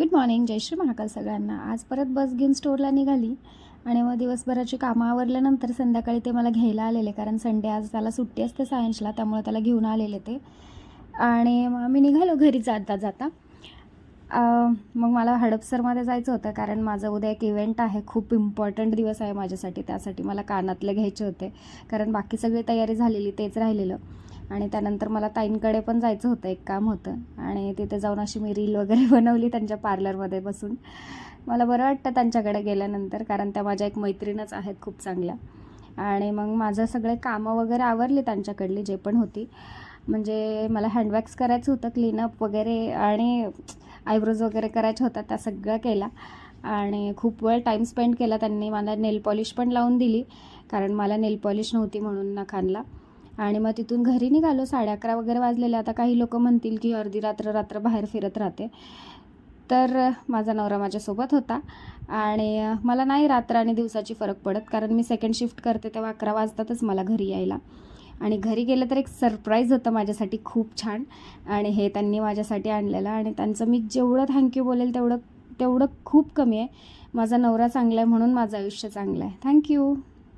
Good morning, जय श्री महाकाल सगळ्यांना। आज परत बस घेऊन स्टोअरला निघाली आणि मग दिवसभराची कामं आवरल्यानंतर संध्याकाळी ते मला घ्यायला आलेले, कारण संडे आज त्याला सुट्टी असते सायन्सला, त्यामुळे त्याला घेऊन आलेले ते। आणि मग मी निघालो घरी जाता जाता। मग मला हडपसरमध्ये जायचं होतं, कारण माझं उद्या एक इव्हेंट आहे, खूप इम्पॉर्टंट दिवस आहे माझ्यासाठी। त्यासाठी मला कानातले घ्यायचे होते, कारण बाकी सगळी तयारी झालेली, तेच राहिलेलं। आणि त्यानंतर मला ताईंकडे पण जायचं होतं, एक काम होतं, आणि तिथे जाऊन अशी मी रील वगैरे बनवली त्यांच्या पार्लरमध्ये बसून। मला बरं वाटतं त्यांच्याकडे गेल्यानंतर, कारण त्या माझ्या एक मैत्रीणच आहेत खूप चांगल्या। आणि मग माझं सगळे कामं वगैरे आवरली त्यांच्याकडली जे पण होती, म्हणजे मला हँडवॅक्स करायचं होतं, क्लीनअप वगैरे आणि आयब्रोज वगैरे करायच्या होत्या, त्या सगळ्या केल्या। आणि खूप वेळ टाईम स्पेंड केला त्यांनी। मला नेल पॉलिश पण लावून दिली, कारण मला नेल पॉलिश नव्हती म्हणून नखांना। आणि मग तिथून घरी निघालो, 11:30 वगैरे वाजलेले। आता काही लोक म्हणतील की अर्धी रात्र बाहेर फिरत राहते, तर माझा नवरा माझ्यासोबत होता। आणि मला नाही रात्र आणि दिवसाची फरक पडत, कारण मी सेकंड शिफ्ट करते, तेव्हा 11 वाजतातच मला घरी यायला। आणि घरी गेलं तर एक सरप्राईज होतं माझ्यासाठी खूप छान, आणि हे त्यांनी माझ्यासाठी आणलेलं। आणि त्यांचं मी जेवढं थँक्यू बोलेल तेवढं खूप कमी आहे। माझा नवरा चांगला आहे म्हणून माझं आयुष्य चांगलं आहे। थँक्यू।